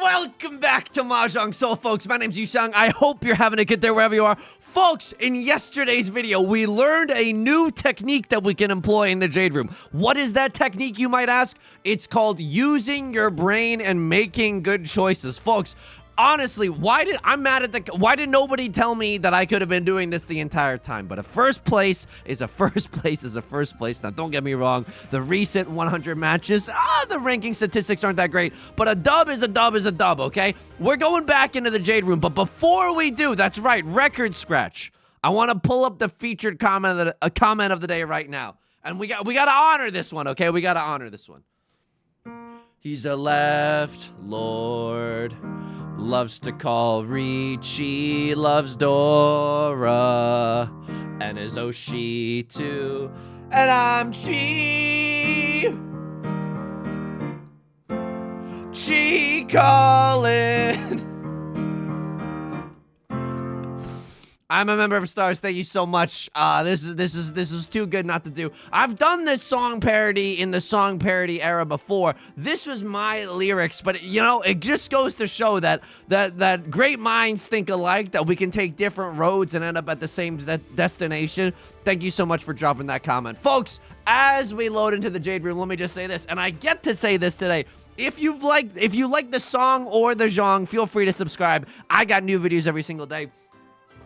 Welcome back to Mahjong Soul, folks. My name's Yusong. I hope you're having a good day wherever you are. Folks, in yesterday's video, we learned a new technique that we can employ in the Jade Room. What is that technique, you might ask? It's called using your brain and making good choices. Folks, honestly, why did nobody tell me that I could have been doing this the entire time? But a first place is a first place is a first place. Now, don't get me wrong. The recent 100 matches, the ranking statistics aren't that great. But a dub is a dub is a dub, okay? We're going back into the Jade Room. But before we do, that's right, record scratch. I want to pull up the featured comment of the day right now. And we got to honor this one, okay? We got to honor this one. He's a left lord. Loves to call Riichi, loves Dora, and is Oshi too, and I'm Chi calling. I'm a member of Stars. Thank you so much. This is too good not to do. I've done this song parody in the song parody era before. This was my lyrics, but you know, it just goes to show that great minds think alike, that we can take different roads and end up at the same destination. Thank you so much for dropping that comment. Folks, as we load into the Jade Room, let me just say this, and I get to say this today. If you like the song or the genre, feel free to subscribe. I got new videos every single day.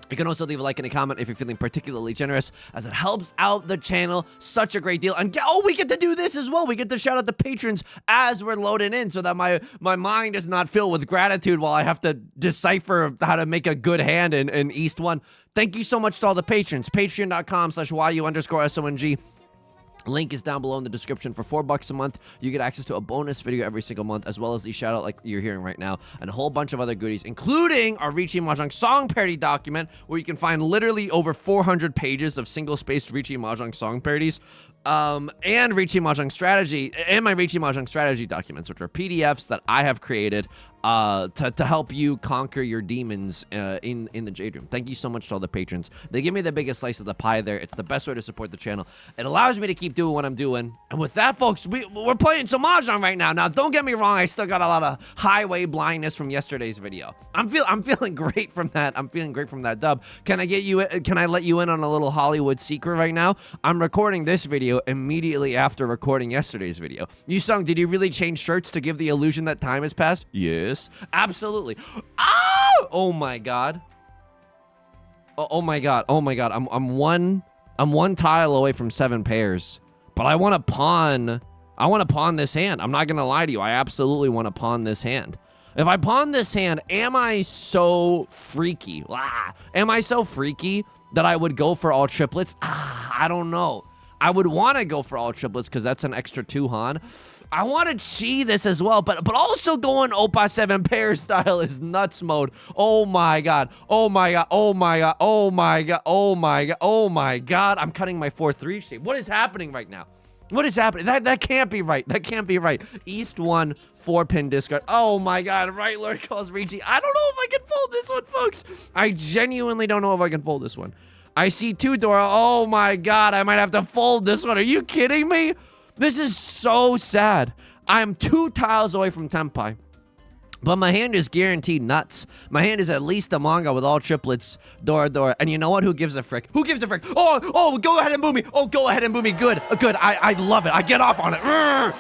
You can also leave a like and a comment if you're feeling particularly generous, as it helps out the channel such a great deal. And we get to do this as well. We get to shout out the patrons as we're loading in, so that my mind is not filled with gratitude while I have to decipher how to make a good hand in East 1. Thank you so much to all the patrons. Patreon.com/YU_SONG. Link is down below in the description. For $4 a month, you get access to a bonus video every single month, as well as the shout out like you're hearing right now, and a whole bunch of other goodies, including our Riichi Mahjong song parody document, where you can find literally over 400 pages of single-spaced Riichi Mahjong song parodies, and Riichi Mahjong strategy, and my Riichi Mahjong strategy documents, which are PDFs that I have created to help you conquer your demons in the Jade Room. Thank you so much to all the patrons. They give me the biggest slice of the pie there. It's the best way to support the channel. It allows me to keep doing what I'm doing. And with that, folks, we're playing some Mahjong right now. Now, don't get me wrong. I still got a lot of highway blindness from yesterday's video. I'm feeling great from that. I'm feeling great from that dub. Can I let you in on a little Hollywood secret right now? I'm recording this video immediately after recording yesterday's video. Yusong, did you really change shirts to give the illusion that time has passed? Yeah. Absolutely. Oh my god. Oh my god. Oh my god. I'm one tile away from 7 pairs. But I want to pawn this hand. I'm not gonna lie to you. I absolutely want to pawn this hand. If I pawn this hand, am I so freaky? Am I so freaky that I would go for all triplets? I don't know. I would want to go for all triplets because that's an extra 2 Han. I want to chi this as well, but also going Oppa 7 pair style is nuts mode. Oh my god. Oh my god. Oh my god. Oh my god. Oh my god. Oh my god. I'm cutting my 4-3 shape. What is happening right now? What is happening? That can't be right. That can't be right. East 1, 4-pin discard. Oh my god. Right Lord calls Riichi. I don't know if I can fold this one, folks. I genuinely don't know if I can fold this one. I see 2 Dora. Oh my god. I might have to fold this one. Are you kidding me? This is so sad. I am 2 tiles away from Tenpai. But my hand is guaranteed nuts. My hand is at least a manga with all triplets. Dora. And you know what? Who gives a frick? Who gives a frick? Oh, go ahead and boo me. Oh, go ahead and boo me. Good. I love it. I get off on it. I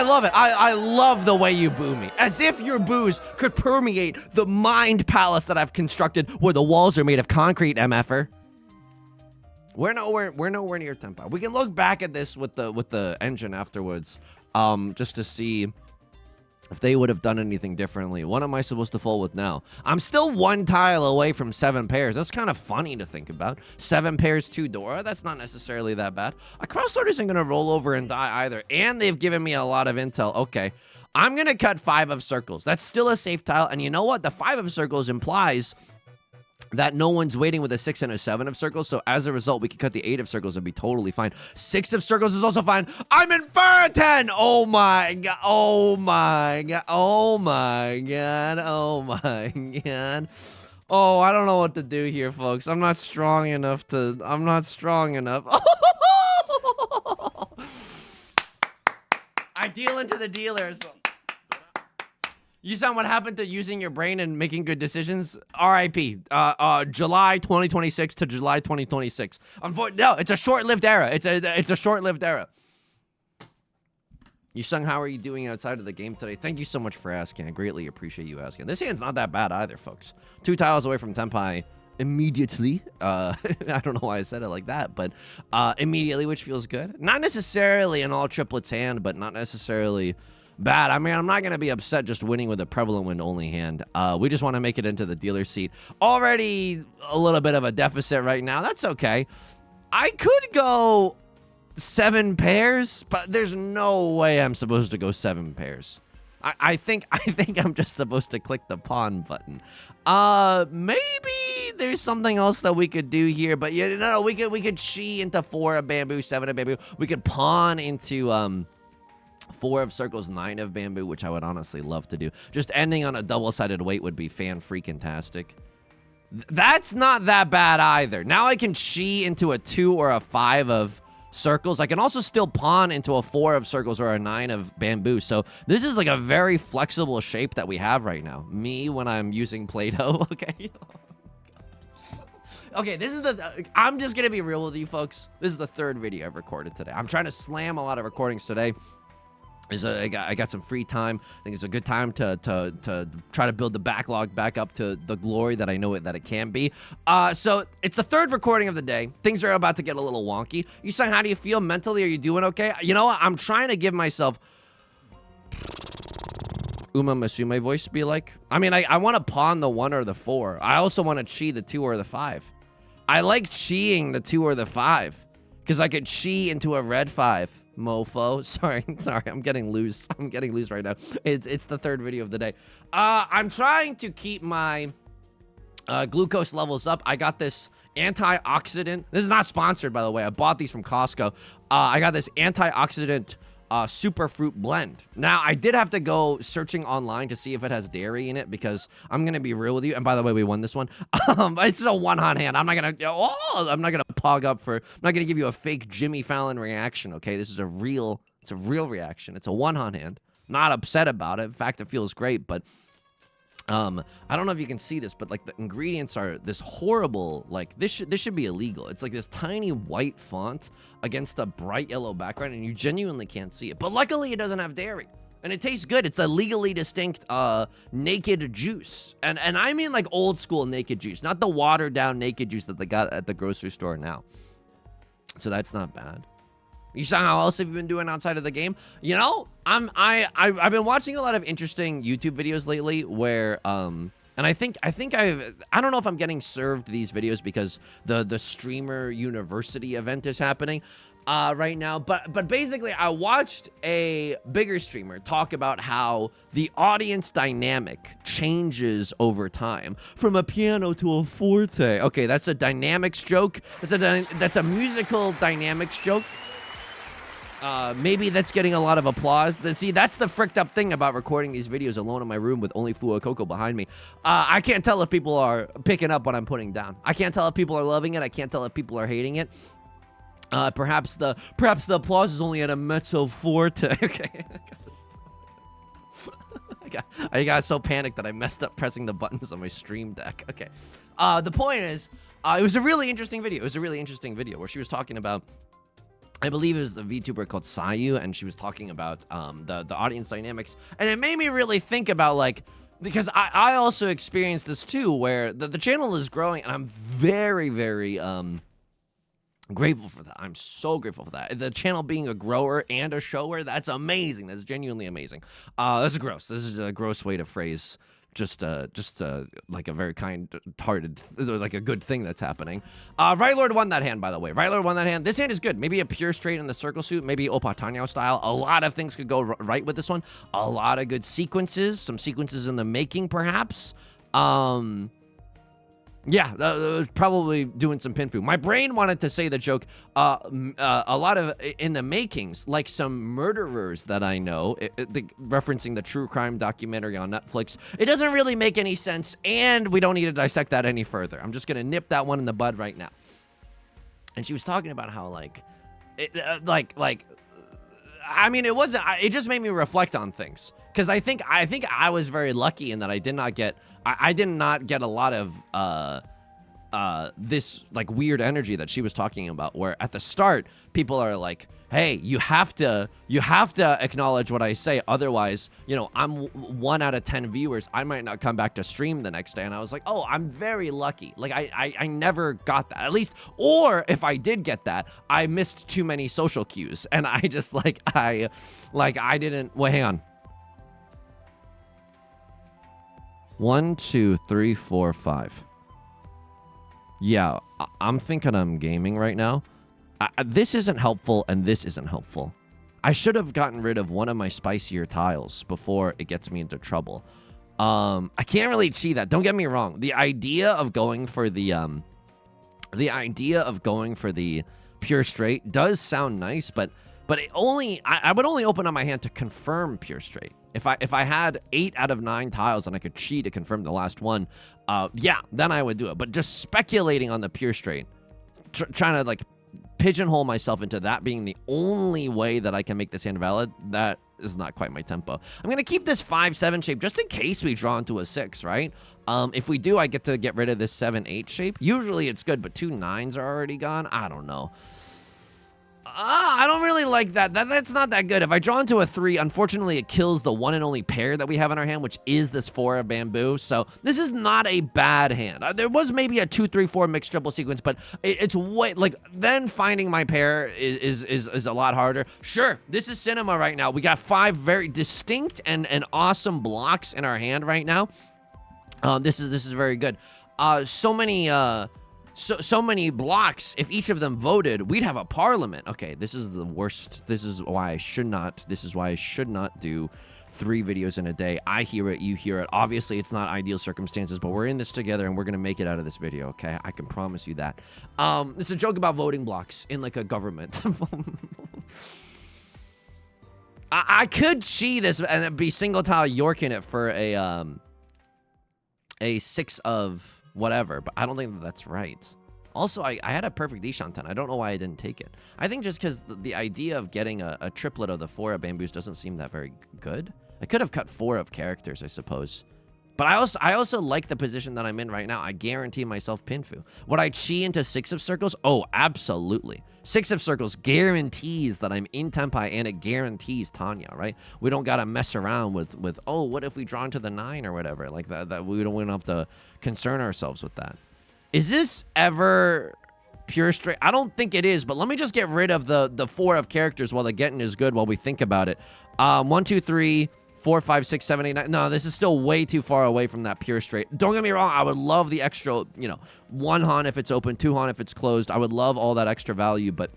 love it. I love the way you boo me. As if your boos could permeate the mind palace that I've constructed where the walls are made of concrete, MFer. We're nowhere near Tenpai. We can look back at this with the engine afterwards, just to see if they would have done anything differently. What am I supposed to fold with now? I'm still 1 tile away from 7 pairs. That's kind of funny to think about. 7 pairs, 2 Dora. That's not necessarily that bad. A crossword isn't going to roll over and die either. And they've given me a lot of intel. Okay. I'm going to cut 5 of circles. That's still a safe tile. And you know what? The 5 of circles implies that no one's waiting with a 6 and a 7 of circles, so as a result, we can cut the 8 of circles and be totally fine. 6 of circles is also fine. I'm in for a 10! Oh my god, oh my god, oh my god, oh my god. Oh, I don't know what to do here, folks. I'm not strong enough. I deal into the dealers. You sound what happened to using your brain and making good decisions? R.I.P. July 2026 to July 2026. No, it's a short-lived era. It's a short-lived era. Yusong, how are you doing outside of the game today? Thank you so much for asking. I greatly appreciate you asking. This hand's not that bad either, folks. 2 tiles away from Tenpai immediately. I don't know why I said it like that, but immediately, which feels good. Not necessarily an all triplets hand, but not necessarily bad. I mean, I'm not going to be upset just winning with a prevalent win only hand. We just want to make it into the dealer's seat. Already a little bit of a deficit right now. That's okay. I could go 7 pairs, but there's no way I'm supposed to go 7 pairs. I think I'm just supposed to click the pawn button. Maybe there's something else that we could do here, but yeah, no, we could chi into 4 of bamboo, 7 of bamboo. We could pawn into 4 of circles, 9 of bamboo, which I would honestly love to do. Just ending on a double-sided weight would be fan-freaking-tastic. That's not that bad either. Now I can chi into a 2 or a 5 of circles. I can also still pawn into a 4 of circles or a 9 of bamboo. So this is like a very flexible shape that we have right now. Me when I'm using Play-Doh, okay? Okay, this is I'm just gonna be real with you folks. This is the 3rd video I've recorded today. I'm trying to slam a lot of recordings today. I got some free time. I think it's a good time to try to build the backlog back up to the glory that I know that it can be. So it's the 3rd recording of the day. Things are about to get a little wonky. Yusong, how do you feel mentally? Are you doing okay? You know what? I'm trying to give myself Uma Masume voice be like. I mean, I want to pawn the 1 or the 4. I also want to chi the 2 or the 5. I like chiing the 2 or the 5 because I could chi into a red 5. Mofo. Sorry, I'm getting loose. I'm getting loose right now. It's the 3rd video of the day. I'm trying to keep my glucose levels up. I got this antioxidant. This is not sponsored, by the way. I bought these from Costco. I got this antioxidant super fruit blend. Now, I did have to go searching online to see if it has dairy in it because I'm gonna be real with you. And by the way, we won this one. It's a 1-on hand. I'm not gonna pog up for. I'm not gonna give you a fake Jimmy Fallon reaction. Okay, this is a real. It's a real reaction. It's a 1-on hand. Not upset about it. In fact, it feels great, but. I don't know if you can see this, but like the ingredients are this horrible, like this should be illegal. It's like this tiny white font against a bright yellow background and you genuinely can't see it. But luckily it doesn't have dairy and it tastes good. It's a legally distinct, naked juice. And I mean like old school naked juice, not the watered down naked juice that they got at the grocery store now. So that's not bad. Yusong, how else have you been doing outside of the game? You know, I've been watching a lot of interesting YouTube videos lately where and I don't know if I'm getting served these videos because the streamer university event is happening right now, but basically I watched a bigger streamer talk about how the audience dynamic changes over time from a piano to a forte. Okay, that's a dynamics joke. That's a musical dynamics joke. Maybe that's getting a lot of applause. See, that's the fricked up thing about recording these videos alone in my room with only Fua Coco behind me. I can't tell if people are picking up what I'm putting down. I can't tell if people are loving it. I can't tell if people are hating it. Perhaps the applause is only at a mezzo forte. Okay. I got so panicked that I messed up pressing the buttons on my stream deck. Okay. The point is, it was a really interesting video. It was a really interesting video where she was talking about, I believe it was the VTuber called Sayu, and she was talking about the audience dynamics, and it made me really think about, like, because I also experienced this too, where the channel is growing, and I'm very, very grateful for that. I'm so grateful for that. The channel being a grower and a shower, that's amazing. That's genuinely amazing. This is a gross way to phrase just like a very kind-hearted, like a good thing that's happening. Right Lord won that hand, by the way. Right Lord won that hand. This hand is good. Maybe a pure straight in the circle suit, maybe Oppa Tanyo style. A lot of things could go right with this one. A lot of good sequences, some sequences in the making, perhaps. Yeah, probably doing some pinfu. My brain wanted to say the joke, a lot of in the makings, like some murderers that I know, referencing the true crime documentary on Netflix. It doesn't really make any sense, and we don't need to dissect that any further. I'm just gonna nip that one in the bud right now. And she was talking about how, I mean, it just made me reflect on things. Because I think I was very lucky in that I did not get a lot of this like weird energy that she was talking about, where at the start people are like, hey, you have to acknowledge what I say, otherwise, you know, I'm 1 out of 10 viewers, I might not come back to stream the next day. And I was like, oh, I'm very lucky. Like I never got that, at least, or if I did get that, I missed too many social cues, and I just I didn't. Wait, hang on. 1, 2, 3, 4, 5. Yeah, I'm thinking I'm gaming right now. This isn't helpful, and this isn't helpful. I should have gotten rid of one of my spicier tiles before it gets me into trouble. I can't really cheat that. Don't get me wrong. The idea of going for the pure straight does sound nice, but I would only open up my hand to confirm pure straight. If I had 8 out of 9 tiles and I could cheat to confirm the last one, yeah, then I would do it. But just speculating on the pure straight, trying to like pigeonhole myself into that being the only way that I can make this hand valid, that is not quite my tempo. I'm gonna keep this 5-7 shape just in case we draw into a 6, right? If we do, I get to get rid of this 7-8 shape. Usually it's good, but 2 9s are already gone. I don't know. I don't really like that. That's not that good. If I draw into a 3, unfortunately, it kills the one and only pair that we have in our hand, which is this 4 of bamboo. So this is not a bad hand. There was maybe a 2, 3, 4 mixed triple sequence, but it's way like then finding my pair is a lot harder. Sure, this is cinema right now. We got 5 very distinct and awesome blocks in our hand right now. This is very good. So many blocks. If each of them voted, we'd have a parliament. Okay, this is the worst. This is why I should not do 3 videos in a day. I hear it, you hear it. Obviously, it's not ideal circumstances, but we're in this together and we're gonna make it out of this video, okay? I can promise you that. It's a joke about voting blocks in like a government. I could see this and it'd be single tile York in it for a 6 of whatever, but I don't think that's right. Also, I had a perfect Ishanten. I don't know why I didn't take it. I think just because the idea of getting a triplet of the 4 of bamboos doesn't seem that very good. I could have cut 4 of characters, I suppose. But I also like the position that I'm in right now. I guarantee myself Pinfu. Would I chi into 6 of circles? Oh, absolutely. 6 of circles guarantees that I'm in Tenpai, and it guarantees Tanya, right? We don't gotta mess around with oh, what if we draw into the 9 or whatever? Like that we don't have to concern ourselves with that. Is this ever pure straight? I don't think it is, but let me just get rid of the 4 of characters while the getting is good while we think about it. 1, 2, 3, 4, 5, 6, 7, 8, 9. No, this is still way too far away from that pure straight. Don't get me wrong. I would love the extra, you know, 1 Han if it's open, 2 Han if it's closed. I would love all that extra value, but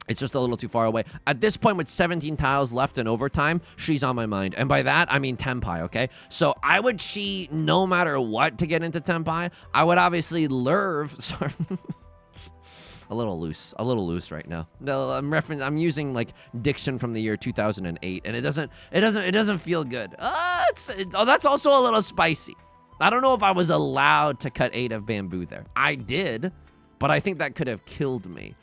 it's just a little too far away. At this point, with 17 tiles left in overtime, she's on my mind. And by that, I mean Tenpai, okay? So I would chi no matter what to get into Tenpai. I would obviously lurve. Sorry. A little loose right now. No, I'm using like diction from the year 2008, and it doesn't feel good. That's also a little spicy. I don't know if I was allowed to cut 8 of bamboo there. I did, but I think that could have killed me.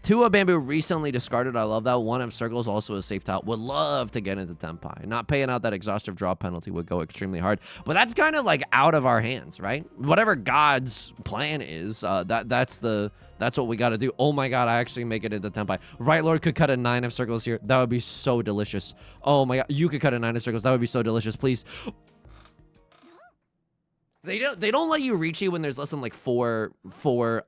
2 of bamboo recently discarded. I love that. 1 of circles also a safe tile. Would love to get into Tenpai. Not paying out that exhaustive draw penalty would go extremely hard. But that's kind of like out of our hands, right? Whatever God's plan is, that's what we got to do. Oh my God, I actually make it into Tenpai. Right Lord could cut a 9 of circles here. That would be so delicious. Oh my God, you could cut a 9 of circles. That would be so delicious. Please. They don't let you reach you when there's less than like four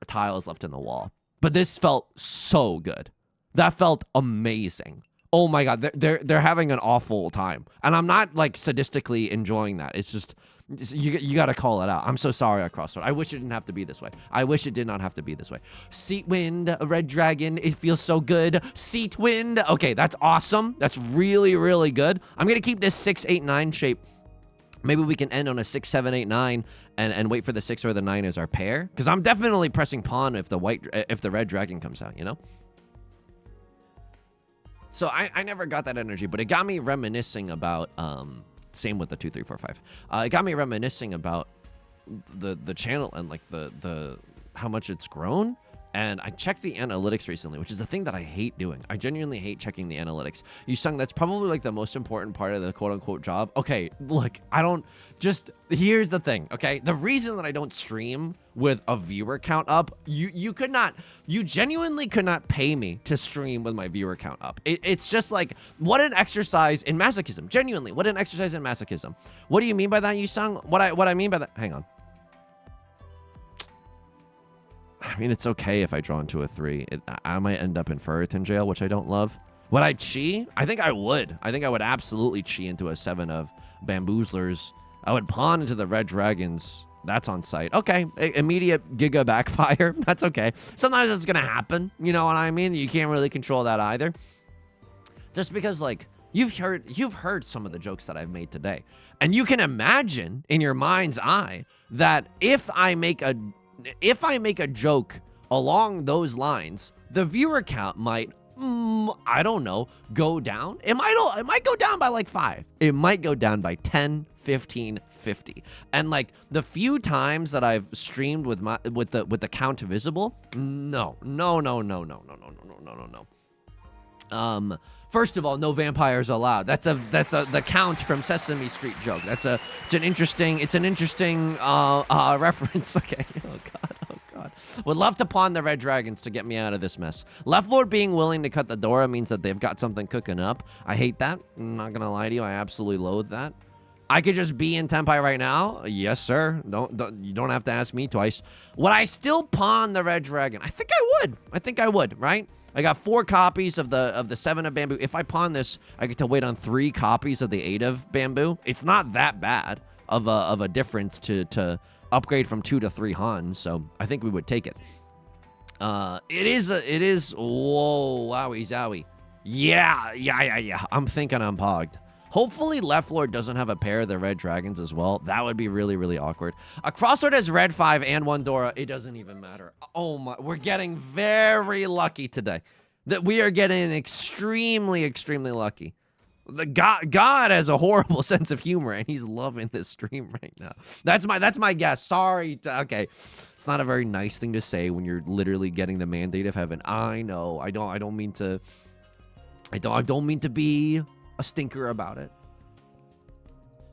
tiles left in the wall. But this felt so good. That felt amazing. Oh my God, they're having an awful time, and I'm not like sadistically enjoying that. It's just you got to call it out. I'm so sorry, Crossroad. I wish it didn't have to be this way. I wish it did not have to be this way. Seat wind, a red dragon. It feels so good. Seat wind. Okay, that's awesome. That's really, really good. I'm gonna keep this 6, 8, 9 shape. Maybe we can end on a 6, 7, 8, 9 and wait for the 6 or the 9 as our pair. Because I'm definitely pressing pawn if the red dragon comes out, you know? So I never got that energy, but it got me reminiscing about, same with the 2, 3, 4, 5. It got me reminiscing about the channel and like the how much it's grown. And I checked the analytics recently, which is a thing that I hate doing. I genuinely hate checking the analytics. Yusong, that's probably like the most important part of the quote-unquote job. Okay, look, here's the thing, okay? The reason that I don't stream with a viewer count up, you genuinely could not pay me to stream with my viewer count up. It's just like, what an exercise in masochism. Genuinely, what an exercise in masochism. What do you mean by that, Yusong? What I mean by that, hang on. I mean, it's okay if I draw into a 3. I might end up in Furriton jail, which I don't love. Would I chi? I think I would. I think I would absolutely chi into a 7 of Bamboozlers. I would pawn into the Red Dragons. That's on site. Okay, immediate Giga backfire. That's okay. Sometimes it's gonna happen. You know what I mean? You can't really control that either. Just because, like, you've heard some of the jokes that I've made today, and you can imagine in your mind's eye that if I make a joke along those lines, the viewer count might, I don't know, go down. It might go down by like 5. It might go down by 10, 15, 50. And like the few times that I've streamed with the count visible, no. First of all, no vampires allowed. That's the Count from Sesame Street joke. It's an interesting reference. Okay. Oh God. Would love to pawn the Red Dragons to get me out of this mess. Left Lord being willing to cut the Dora means that they've got something cooking up. I hate that. I'm not gonna lie to you. I absolutely loathe that. I could just be in Tenpai right now. Yes, sir. You don't have to ask me twice. Would I still pawn the Red Dragon? I think I would. Right? I got 4 copies of the 7 of Bamboo. If I pawn this, I get to wait on 3 copies of the 8 of Bamboo. It's not that bad of a difference to upgrade from 2 to 3 Hans, so I think we would take it. It is. Whoa, wowie zowie. Yeah. I'm thinking I'm pogged. Hopefully Left Lord doesn't have a pair of the Red Dragons as well. That would be really, really awkward. A Crossword has Red 5 and 1 Dora. It doesn't even matter. Oh my, we're getting very lucky today. That we are getting extremely, extremely lucky. The God has a horrible sense of humor, and he's loving this stream right now. That's my guess. Sorry. Okay, it's not a very nice thing to say when you're literally getting the mandate of heaven. I know. I don't mean to be a stinker about it.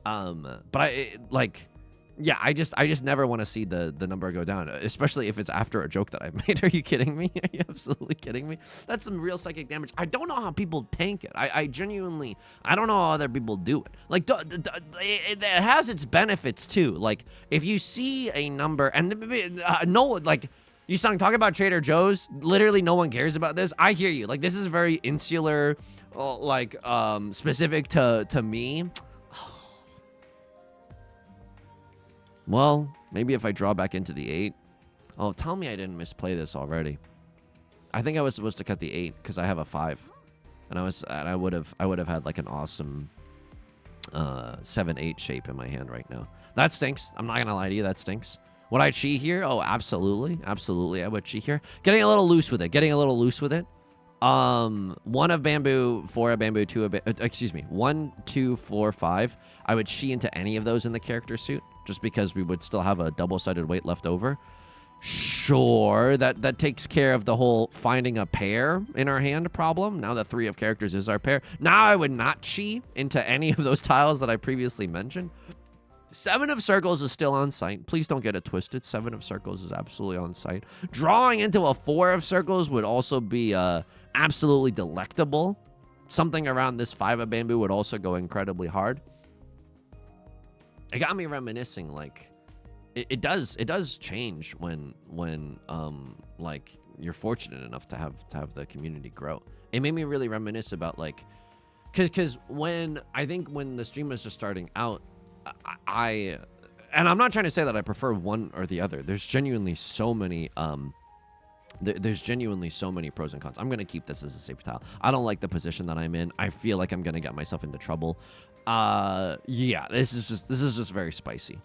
But I just never want to see the number go down, especially if it's after a joke that I've made. Are you kidding me? Are you absolutely kidding me? That's some real psychic damage. I don't know how people tank it. I genuinely, I don't know how other people do it. Like, it has its benefits too. Like, if you see a number, and Yusong, talk about Trader Joe's. Literally, no one cares about this. I hear you. Like, this is very insular, specific to me. Well, maybe if I draw back into the 8. Oh, tell me I didn't misplay this already. I think I was supposed to cut the 8 because I have a 5, and I would have had like an awesome 7-8 shape in my hand right now. That stinks. I'm not gonna lie to you. That stinks. Would I chi here? Oh, absolutely, I would chi here. Getting a little loose with it. 1 of Bamboo, 4 of Bamboo, 2 of excuse me, 1, 2, 4, 5. I would chi into any of those in the character suit, just because we would still have a double-sided weight left over. Sure, that takes care of the whole finding a pair in our hand problem. Now that 3 of characters is our pair. Now I would not chi into any of those tiles that I previously mentioned. 7 of Circles is still on site. Please don't get it twisted. 7 of Circles is absolutely on site. Drawing into a 4 of Circles would also be absolutely delectable. Something around this 5 of Bamboo would also go incredibly hard. It got me reminiscing, like, it does change when like, you're fortunate enough to have the community grow. It made me really reminisce about, like, because when the stream was just starting out, and I'm not trying to say that I prefer one or the other. There's genuinely so many pros and cons. I'm gonna keep this as a safe tile. I don't like the position that I'm in. I feel like I'm gonna get myself into trouble. Yeah, this is just very spicy.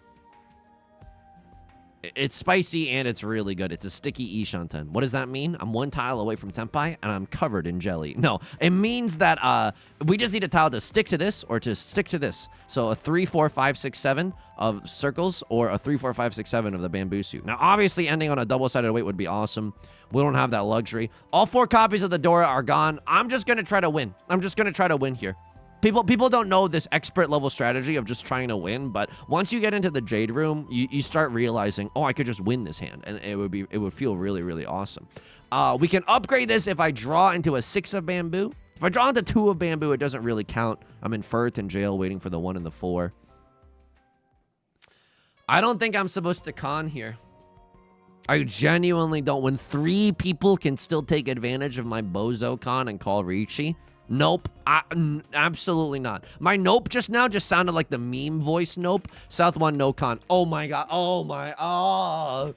It's spicy and it's really good. It's a sticky Ishanten. What does that mean? I'm 1 tile away from Tenpai and I'm covered in jelly. No, it means that we just need a tile to stick to this or to stick to this. So a 3, 4, 5, 6, 7 of circles or a 3, 4, 5, 6, 7 of the bamboo suit. Now, obviously, ending on a double-sided weight would be awesome. We don't have that luxury. All 4 copies of the Dora are gone. I'm just going to try to win. I'm just going to try to win here. People don't know this expert level strategy of just trying to win, but once you get into the Jade Room, you start realizing, oh, I could just win this hand, and it would feel really, really awesome. We can upgrade this if I draw into a 6 of bamboo. If I draw into 2 of bamboo, it doesn't really count. I'm in Furt in jail waiting for the 1 and the 4. I don't think I'm supposed to con here. I genuinely don't. When 3 people can still take advantage of my bozo con and call Riichi, nope, absolutely not. My nope just now just sounded like the meme voice nope. South 1 no con. Oh my god. Oh.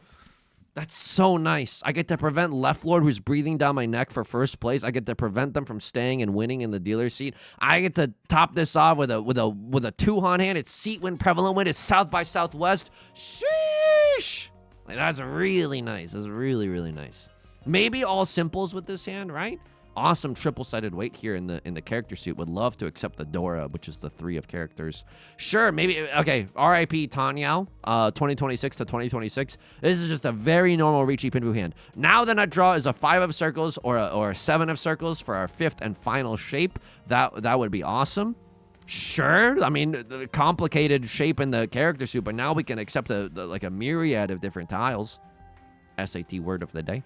That's so nice. I get to prevent Left Lord, who's breathing down my neck for first place. I get to prevent them from staying and winning in the dealer seat. I get to top this off with a 2 Han hand. It's seat win, prevalent win. It's South by Southwest. Sheesh. Like, that's really nice. That's really, really nice. Maybe all simples with this hand, right? Awesome triple-sided weight here in the character suit. Would love to accept the Dora, which is the 3 of characters. Sure, maybe. Okay, R.I.P. Tanyao, 2026 to 2026. This is just a very normal Riichi Pinfu hand. Now the nut draw is a 5 of circles or a 7 of circles for our 5th and final shape. That would be awesome. Sure, I mean, the complicated shape in the character suit, but now we can accept like a myriad of different tiles. SAT word of the day.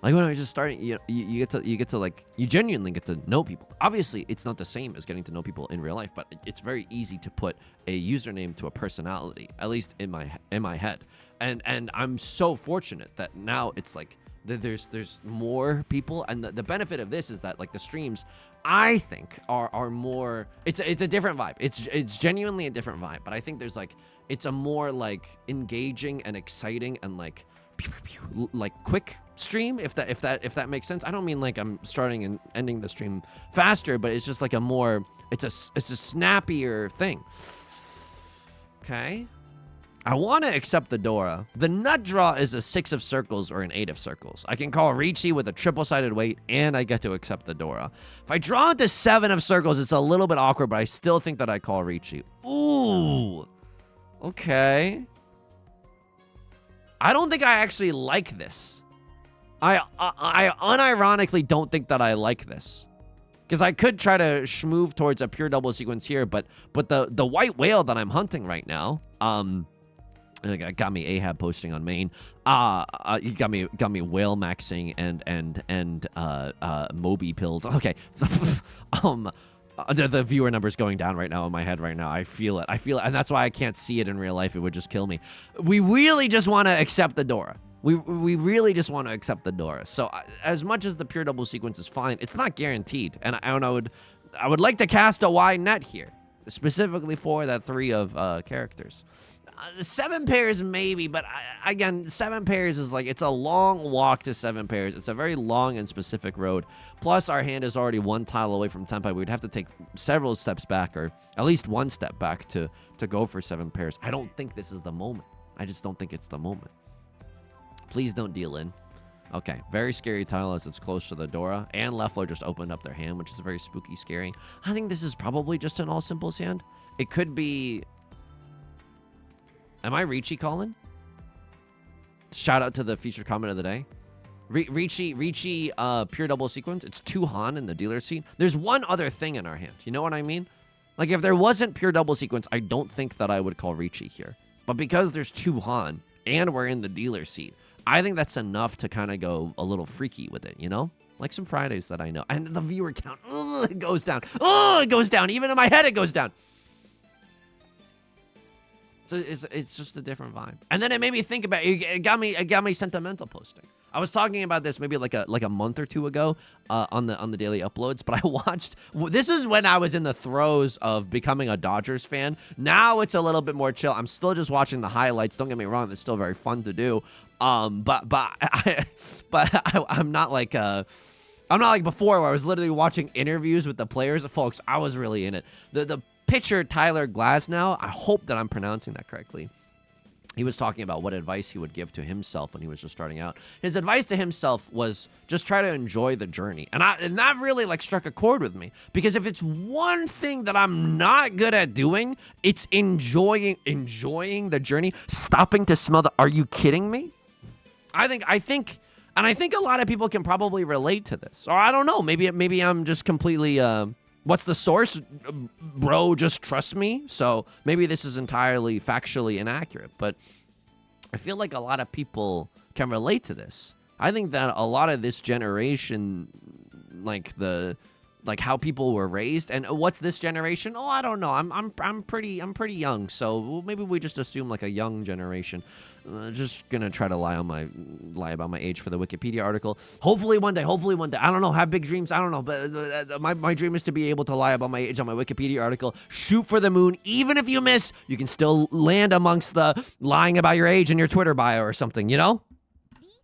Like when I was just starting, you get to like, you genuinely get to know people. Obviously, it's not the same as getting to know people in real life, but it's very easy to put a username to a personality, at least in my head. And I'm so fortunate that now it's like there's more people, and the benefit of this is that like the streams, I think are more. It's a different vibe. It's genuinely a different vibe, but I think there's like it's a more like engaging and exciting and like quick stream, if that makes sense. I don't mean like I'm starting and ending the stream faster, but it's just like a more it's a snappier thing. Okay, I want to accept the Dora. The nut draw is a 6 of circles or an 8 of circles. I can call Riichi with a triple-sided weight, and I get to accept the Dora. If I draw into 7 of circles, it's a little bit awkward, but I still think that I call Riichi. Ooh, okay. I don't think I actually like this. I unironically don't think that I like this. Because I could try to schmoove towards a pure double sequence here, but the white whale that I'm hunting right now, got me Ahab posting on main. You got me whale maxing and Moby pilled. Okay. The viewer number's going down right now in my head right now. I feel it, and that's why I can't see it in real life. It would just kill me. We really just want to accept the Dora. We really just want to accept the Dora. So as much as the pure double sequence is fine, it's not guaranteed. And I would like to cast a wide net here, specifically for that 3 of characters. 7 pairs maybe, but again, 7 pairs is like, it's a long walk to 7 pairs. It's a very long and specific road. Plus, our hand is already 1 tile away from Tenpai. We'd have to take several steps back, or at least 1 step back to go for 7 pairs. I don't think this is the moment. I just don't think it's the moment. Please don't deal in. Okay, very scary tile as it's close to the Dora. And Leffler just opened up their hand, which is very spooky, scary. I think this is probably just an all simples hand. It could be... Am I Riichi calling? Shout out to the featured comment of the day. Riichi pure double sequence. It's 2 Han in the dealer seat. There's one other thing in our hand. You know what I mean? Like if there wasn't pure double sequence, I don't think that I would call Riichi here. But because there's 2 Han and we're in the dealer seat, I think that's enough to kind of go a little freaky with it, you know? Like some Fridays that I know. And the viewer count, it goes down. Oh, it goes down. Even in my head, it goes down. So it's just a different vibe. And then it made me think about it. It got me sentimental posting. I was talking about this maybe like a month or 2 ago on the daily uploads, but I watched. This is when I was in the throes of becoming a Dodgers fan. Now it's a little bit more chill. I'm still just watching the highlights. Don't get me wrong; it's still very fun to do. I'm not like before where I was literally watching interviews with the players. Folks, I was really in it. The pitcher Tyler Glasnow. I hope that I'm pronouncing that correctly. he was talking about what advice he would give to himself when he was just starting out. His advice to himself was just try to enjoy the journey. And that really like struck a chord with me, because if it's one thing that I'm not good at doing, it's enjoying the journey, stopping to smell the, are you kidding me? I think a lot of people can probably relate to this. Or I don't know, maybe I'm just completely what's the source? Bro, just trust me. So maybe this is entirely factually inaccurate, but I feel like a lot of people can relate to this. I think that a lot of this generation, like how people were raised, and what's this generation? Oh, I don't know. I'm pretty young, so maybe we just assume like a young generation. Just gonna try to lie about my age for the Wikipedia article. Hopefully one day. I don't know. Have big dreams. I don't know. But my dream is to be able to lie about my age on my Wikipedia article. Shoot for the moon. Even if you miss, you can still land amongst the lying about your age in your Twitter bio or something, you know?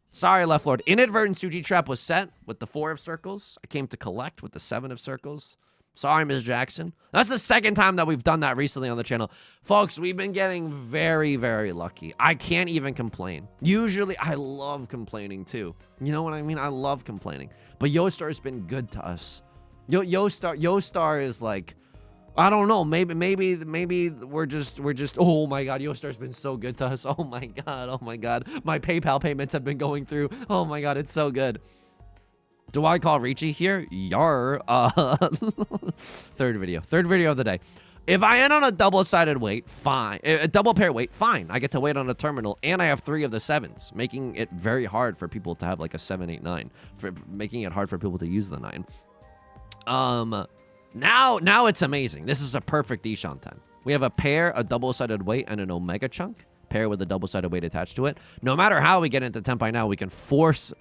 Sorry, Left Lord. Inadvertent Suji trap was set with the 4 of circles. I came to collect with the 7 of circles. Sorry, Ms. Jackson. That's the second time that we've done that recently on the channel. Folks, we've been getting very, very lucky. I can't even complain. Usually, I love complaining too. You know what I mean? I love complaining. But Yostar's been good to us. Yostar is like, I don't know. Maybe we're just. Oh my God, Yostar's been so good to us. Oh my God. My PayPal payments have been going through. Oh my God, it's so good. Do I call Riichi here? Yar. Third video of the day. If I end on a double-sided weight, fine. A double pair weight, fine. I get to wait on a terminal, and I have 3 of the 7s, making it very hard for people to have like a 7, 8, 9, making it hard for people to use the 9. Now it's amazing. This is a perfect Ishan 10. We have a pair, a double-sided weight, and an Omega chunk. Pair with a double-sided weight attached to it. No matter how we get into Tenpai now, we can force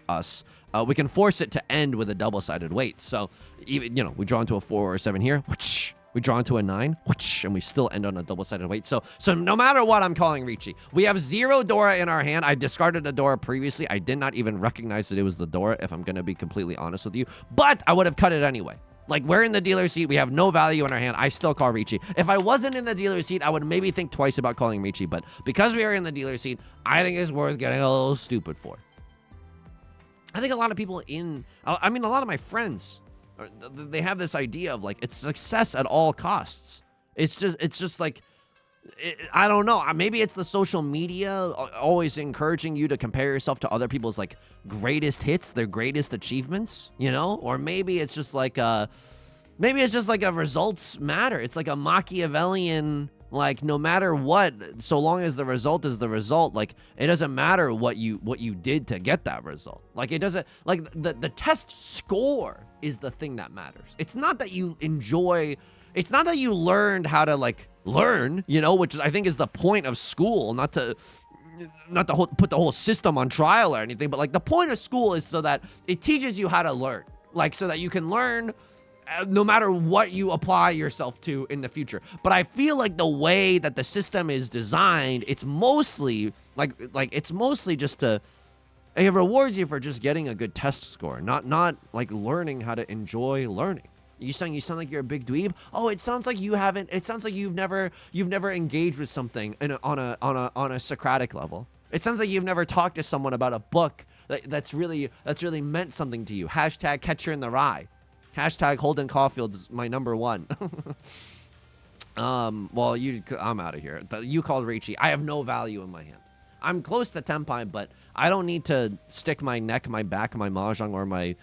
it to end with a double-sided weight. So, even, you know, we draw into a 4 or a 7 here. Whoosh, we draw into a 9. Whoosh, and we still end on a double-sided weight. So no matter what, I'm calling Riichi. We have 0 Dora in our hand. I discarded a Dora previously. I did not even recognize that it was the Dora, if I'm going to be completely honest with you. But I would have cut it anyway. Like, we're in the dealer's seat. We have no value in our hand. I still call Riichi. If I wasn't in the dealer's seat, I would maybe think twice about calling Riichi. But because we are in the dealer's seat, I think it's worth getting a little stupid for. I think a lot of people a lot of my friends, they have this idea of, like, it's success at all costs. It's just like, I don't know. Maybe it's the social media always encouraging you to compare yourself to other people's, like, greatest hits, their greatest achievements, you know? Or maybe it's just like a results matter. It's like a Machiavellian, like, no matter what, so long as the result is the result, like, it doesn't matter what you did to get that result. Like, it doesn't, like, the test score is the thing that matters. It's not that you learned how to, like, learn, you know, which I think is the point of school, not to put the whole system on trial or anything, but, like, the point of school is so that it teaches you how to learn, like, so that you can learn no matter what you apply yourself to in the future. But I feel like the way that the system is designed, it's mostly just to, it rewards you for just getting a good test score, not like learning how to enjoy learning. You sound like you're a big dweeb. Oh, it sounds like you've never engaged with something on a Socratic level. It sounds like you've never talked to someone about a book that's really meant something to you. Hashtag Catcher in the Rye. Hashtag Holden Caulfield is my #1. Well, I'm out of here. You called Riichi. I have no value in my hand. I'm close to Tenpai, but I don't need to stick my neck, my back, my Mahjong, or my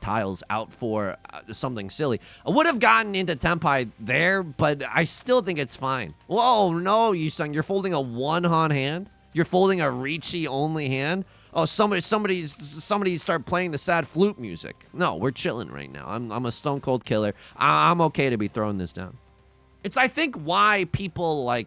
tiles out for something silly. I would have gotten into Tenpai there, but I still think it's fine. Whoa, no, Yusong, you're folding a one-han hand? You're folding a Riichi-only hand? Oh, somebody start playing the sad flute music. No, we're chilling right now. I'm a stone cold killer. I'm okay to be throwing this down. It's, I think, why people I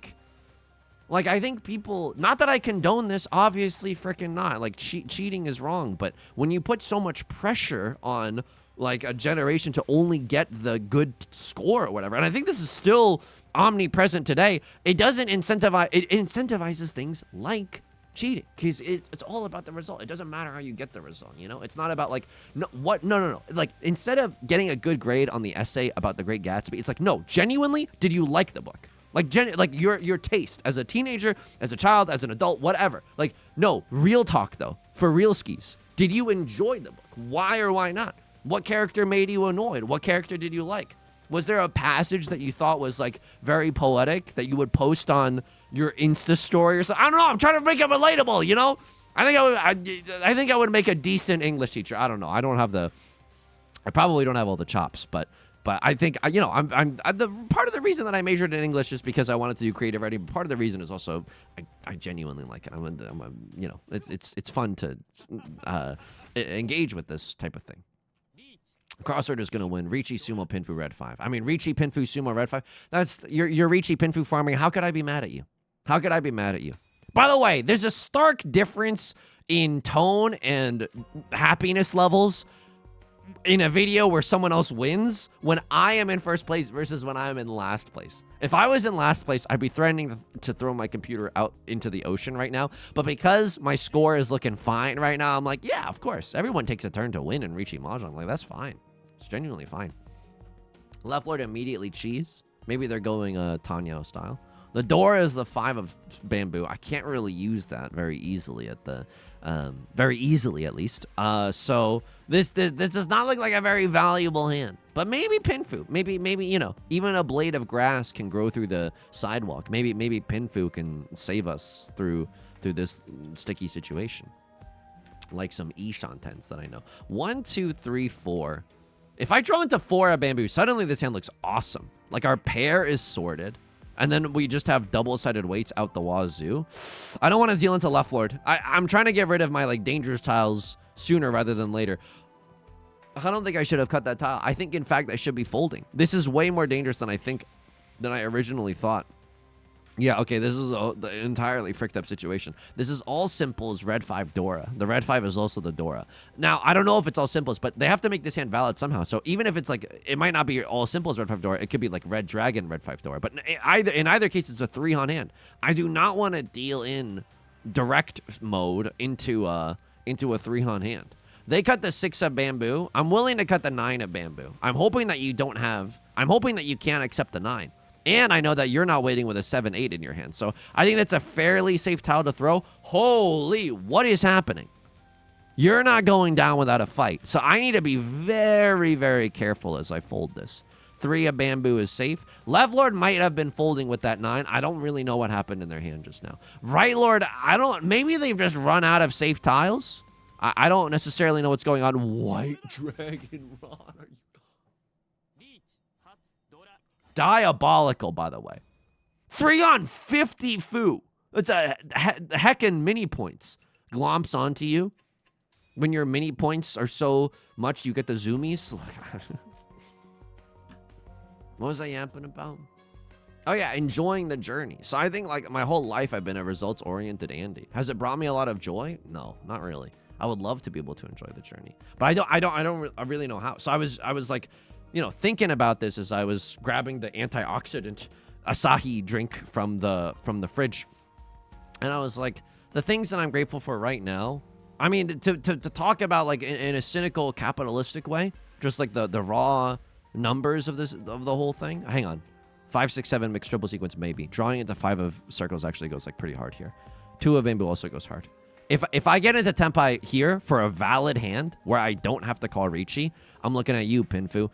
think people, not that I condone this, obviously freaking not. Like, cheating is wrong, but when you put so much pressure on, like, a generation to only get the good score or whatever, and I think this is still omnipresent today, it doesn't incentivize, it incentivizes things like cheating, because it's all about the result. It doesn't matter how you get the result, you know? It's not about, like, no. Like, instead of getting a good grade on the essay about The Great Gatsby, it's like, no, genuinely, did you like the book? Like, like your taste as a teenager, as a child, as an adult, whatever. Like, no, real talk though, for real skis. Did you enjoy the book? Why or why not? What character made you annoyed? What character did you like? Was there a passage that you thought was like very poetic that you would post on your Insta story or something? I don't know. I'm trying to make it relatable, you know? I think I would make a decent English teacher. I don't know. I probably don't have all the chops, but I think, you know, I'm the part of the reason that I majored in English is because I wanted to do creative writing. But part of the reason is also I genuinely like it. You know, it's fun to engage with this type of thing. Crossword is going to win. Riichi Sumo Pinfu Red 5. I mean, Riichi Pinfu Sumo Red 5. That's your Riichi Pinfu farming. How could I be mad at you? How could I be mad at you? By the way, there's a stark difference in tone and happiness levels in a video where someone else wins when I am in first place versus when I am in last place. If I was in last place, I'd be threatening to throw my computer out into the ocean right now. But because my score is looking fine right now, I'm like, yeah, of course. Everyone takes a turn to win in Riichi Mahjong. Like, that's fine. It's genuinely fine. Left Lord immediately cheese. Maybe they're going Tenhou style. The door is the 5 of bamboo. I can't really use that very easily at the, at least. So this does not look like a very valuable hand. But maybe Pinfu. Maybe you know, even a blade of grass can grow through the sidewalk. Maybe Pinfu can save us through this sticky situation. Like some Ishan tents that I know. 1, 2, 3, 4. If I draw into 4 of bamboo, suddenly this hand looks awesome. Like our pair is sorted. And then we just have double-sided weights out the wazoo. I don't want to deal into left lord. I'm trying to get rid of my like dangerous tiles sooner rather than later. I don't think I should have cut that tile. I think, in fact, I should be folding. This is way more dangerous than I originally thought. Yeah, okay, this is an entirely fricked up situation. This is all simples red 5 Dora. The red 5 is also the Dora. Now, I don't know if it's all simples, but they have to make this hand valid somehow. So even if it's like, it might not be all simples red 5 Dora. It could be like red dragon red 5 Dora. But in either case, it's a 3-on hand. I do not want to deal in direct mode into a 3-on hand. They cut the 6 of bamboo. I'm willing to cut the 9 of bamboo. I'm hoping that you can't accept the 9. And I know that you're not waiting with a 7-8 in your hand. So I think that's a fairly safe tile to throw. Holy, what is happening? You're not going down without a fight. So I need to be very, very careful as I fold this. 3 of bamboo is safe. Left Lord might have been folding with that 9. I don't really know what happened in their hand just now. Right Lord, maybe they've just run out of safe tiles. I don't necessarily know what's going on. White Dragon Ron. Diabolical, by the way. 3-on 50 foo. It's a heckin' mini points. Glomps onto you. When your mini points are so much, you get the zoomies. What was I yapping about? Oh yeah, enjoying the journey. So I think like my whole life I've been a results-oriented Andy. Has it brought me a lot of joy? No, not really. I would love to be able to enjoy the journey, but I don't really know how. So I was like, you know, thinking about this as I was grabbing the antioxidant Asahi drink from the fridge, and I was like, the things that I'm grateful for right now. I mean, to talk about like in a cynical capitalistic way, just like the raw numbers of the whole thing. Hang on, 5, 6, 7 mixed triple sequence maybe. Drawing into 5 of circles actually goes like pretty hard here. 2 of bamboo also goes hard. If I get into Tenpai here for a valid hand where I don't have to call Riichi, I'm looking at you, Pinfu.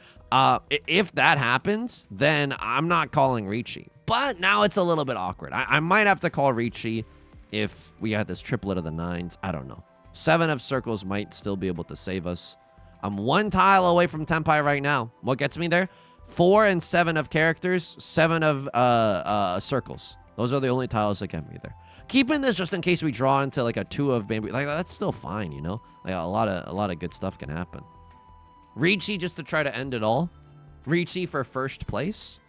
If that happens, then I'm not calling Riichi. But now it's a little bit awkward. I might have to call Riichi if we got this triplet of the 9s. I don't know. 7 of circles might still be able to save us. I'm 1 tile away from Tenpai right now. What gets me there? 4 and 7 of characters, 7 of circles. Those are the only tiles that get me there. Keeping this just in case we draw into like a 2 of bamboo, like that's still fine, you know. Like a lot of good stuff can happen. Riichi just to try to end it all. Riichi for first place.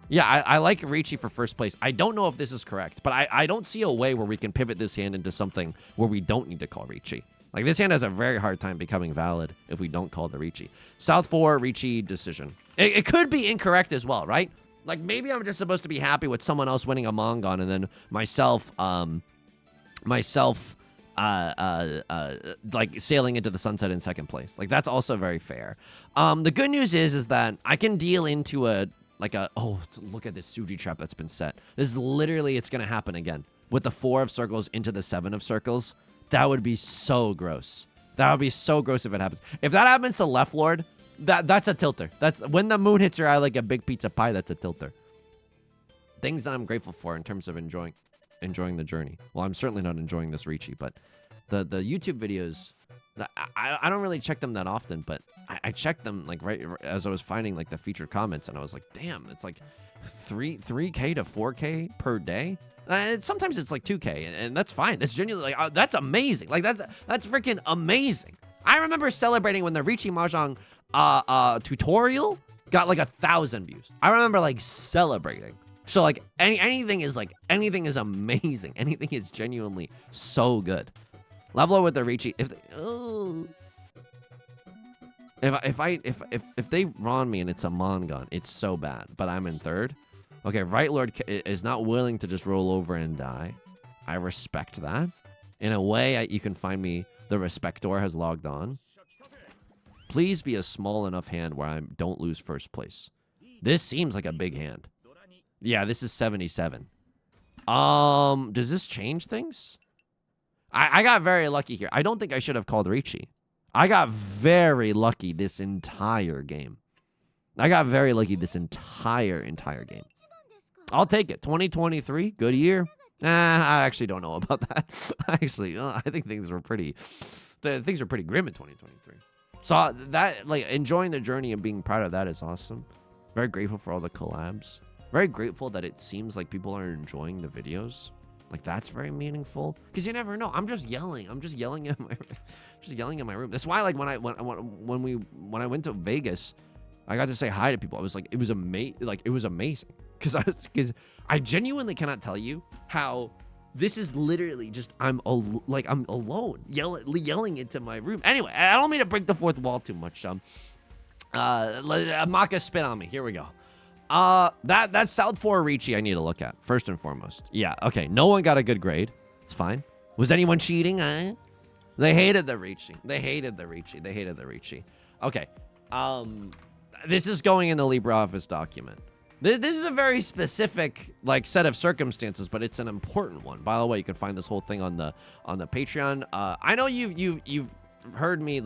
Yeah, I like Riichi for first place. I don't know if this is correct, but I don't see a way where we can pivot this hand into something where we don't need to call Riichi. Like this hand has a very hard time becoming valid if we don't call the Riichi. South 4 Riichi decision. It could be incorrect as well, right? Like, maybe I'm just supposed to be happy with someone else winning a Mongon and then myself, like, sailing into the sunset in second place. Like, that's also very fair. The good news is that I can deal into a like a, oh, look at this Suji trap that's been set. This is literally, it's going to happen again. With the 4 of circles into the 7 of circles, that would be so gross. That would be so gross if it happens. If that happens to Left Lord, that's a tilter. That's when the moon hits your eye like a big pizza pie, that's a tilter. Things that I'm grateful for in terms of enjoying the journey. Well, I'm certainly not enjoying this Riichi, but the YouTube videos, I don't really check them that often, but I checked them like right as I was finding like the featured comments, and I was like, damn, it's like 3K to 4K per day. Sometimes it's like 2K, and that's fine. That's genuinely like that's amazing. Like that's freaking amazing. I remember celebrating when the Riichi Mahjong tutorial got like 1,000 views. I remember like celebrating. So like anything is amazing. Anything is genuinely so good. Level with the Riichi. If they Ron me and it's a Mongon, it's so bad. But I'm in 3rd. Okay, Right Lord is not willing to just roll over and die. I respect that. In a way, you can find me. The Respector has logged on. Please be a small enough hand where I don't lose 1st place. This seems like a big hand. Yeah, this is 77. Does this change things? I got very lucky here. I don't think I should have called Riichi. I got very lucky this entire game. I got very lucky this entire game. I'll take it. 2023, good year. I actually don't know about that. Actually, I think things were pretty grim in 2023. So that, like, enjoying the journey and being proud of that is awesome. Very grateful for all the collabs. Very grateful that it seems like people are enjoying the videos. Like, that's very meaningful. Because you never know. I'm just yelling. I'm just yelling in my room. That's why, like, when I went to Vegas, I got to say hi to people. I was like, it was amazing. Because I genuinely cannot tell you how this is literally just I'm alone yelling into my room. Anyway, I don't mean to break the fourth wall too much. Maka spit on me. Here we go. That South 4 Riichi I need to look at first and foremost. Yeah, okay. No one got a good grade. It's fine. Was anyone cheating? They hated the Riichi. They hated the Riichi. Okay. This is going in the LibreOffice document. This is a very specific like set of circumstances, but it's an important one. By the way, you can find this whole thing on the Patreon. I know you've heard me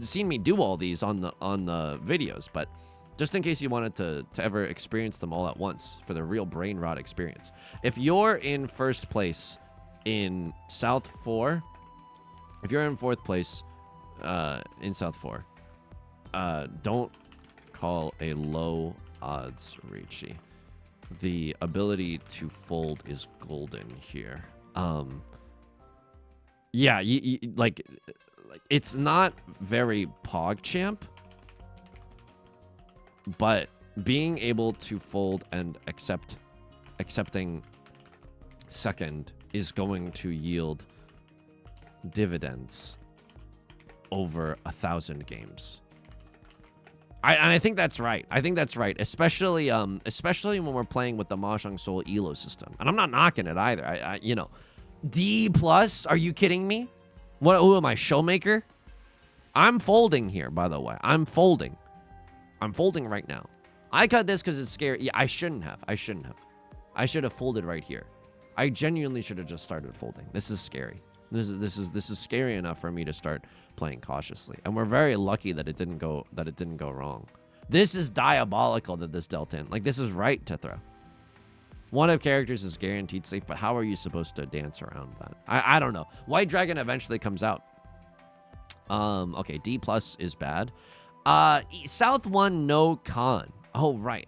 seen me do all these on the videos, but just in case you wanted to ever experience them all at once for the real brain rot experience. If you're in 1st place in South 4, if you're in 4th place in South 4, don't call a low odds Riichi. The ability to fold is golden here. Yeah, like it's not very PogChamp, but being able to fold and accepting 2nd is going to yield dividends over 1,000 games. I think that's right. Especially when we're playing with the Mahjong Soul elo system. And I'm not knocking it either. D+, are you kidding me? Who am I, Showmaker? I'm folding here, by the way. I'm folding right now. I cut this because it's scary. Yeah, I shouldn't have. I should have folded right here. I genuinely should have just started folding. This is scary. This is scary enough for me to start playing cautiously. And we're very lucky that it didn't go wrong. This is diabolical that this dealt in. Like, this is right to throw. One of characters is guaranteed safe, but how are you supposed to dance around that? I don't know. White Dragon eventually comes out. Okay, D+ is bad. South 1, no con. Oh, right.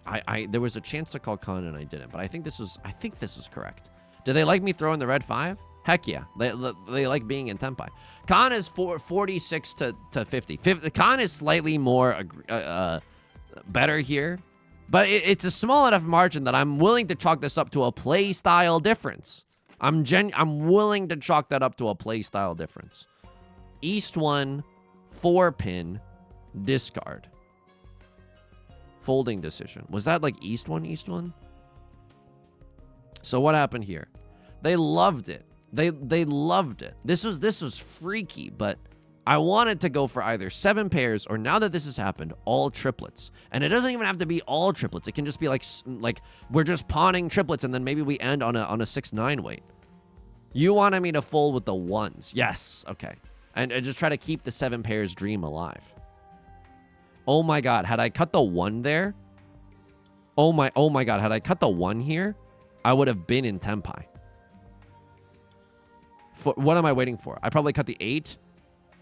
There was a chance to call con and I didn't, but I think this was correct. Do they like me throwing the red 5? Heck yeah. They like being in Tenpai. Con is 46 to 50. Con is slightly more better here, but it's a small enough margin that I'm willing to chalk this up to a play style difference. I'm willing to chalk that up to a play style difference. East 1, 4-pin, discard. Folding decision. Was that like East 1? So what happened here? They loved it. They loved it. This was freaky, but I wanted to go for either 7 pairs or, now that this has happened, all triplets. And it doesn't even have to be all triplets. It can just be like we're just pawning triplets and then maybe we end on a 6-9 weight. You wanted me to fold with the 1s. Yes. Okay. And just try to keep the 7 pairs dream alive. Oh my god, had I cut the 1 there? Oh my god, had I cut the 1 here, I would have been in Tenpai. What am I waiting for? I probably cut the 8.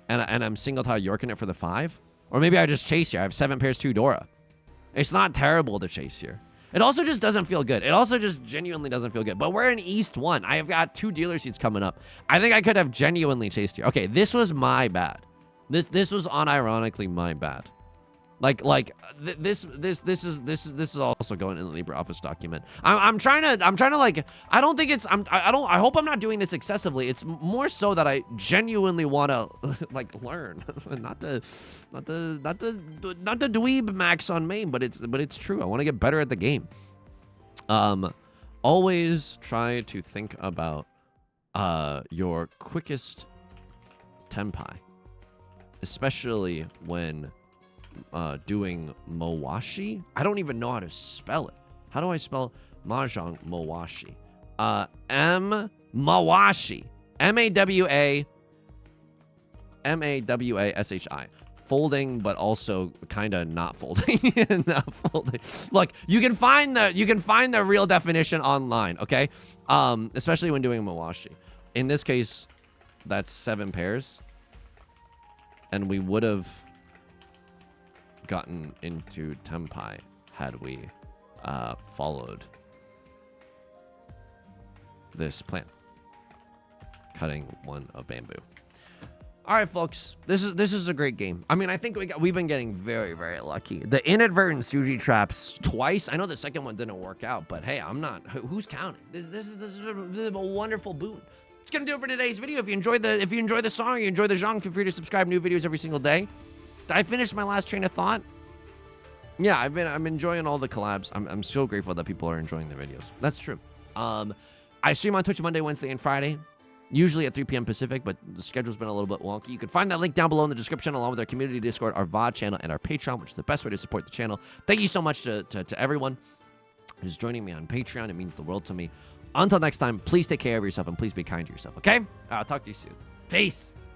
And I'm single tile Yorking it for the 5. Or maybe I just chase here. I have 7 pairs 2 Dora. It's not terrible to chase here. It also just doesn't feel good. It also just genuinely doesn't feel good. But we're in East 1. I have got 2 dealer seats coming up. I think I could have genuinely chased here. Okay, this was my bad. This was unironically my bad. This is also going in the LibreOffice document. I'm trying to like, I don't think it's, I hope I'm not doing this excessively. It's more so that I genuinely want to like learn, not to dweeb max on main, but it's true. I want to get better at the game. Always try to think about your quickest Tenpai, especially when doing Mowashi. I don't even know how to spell it. How do I spell Mahjong Mowashi? Mawashi. Mawashi. Folding, but also kind of not folding. Not folding. Look, you can find the real definition online, okay? Especially when doing Mawashi. In this case, that's 7 pairs. And we would have gotten into Tenpai had we followed this plan, cutting 1 of bamboo. All right, folks, this is a great game. I mean, I think we've been getting very, very lucky. The inadvertent Suji traps twice. I know the second one didn't work out, but hey, I'm not. Who's counting? This is a wonderful boon. It's gonna do it for today's video. If you enjoy the song, you enjoy the genre, feel free to subscribe. New videos every single day. Did I finish my last train of thought? Yeah, I'm enjoying all the collabs. I'm so grateful that people are enjoying the videos. That's true. I stream on Twitch Monday, Wednesday, and Friday, usually at 3 p.m. Pacific, but the schedule's been a little bit wonky. You can find that link down below in the description, along with our community Discord, our VOD channel, and our Patreon, which is the best way to support the channel. Thank you so much to everyone who's joining me on Patreon. It means the world to me. Until next time, please take care of yourself and please be kind to yourself, okay? I'll talk to you soon. Peace.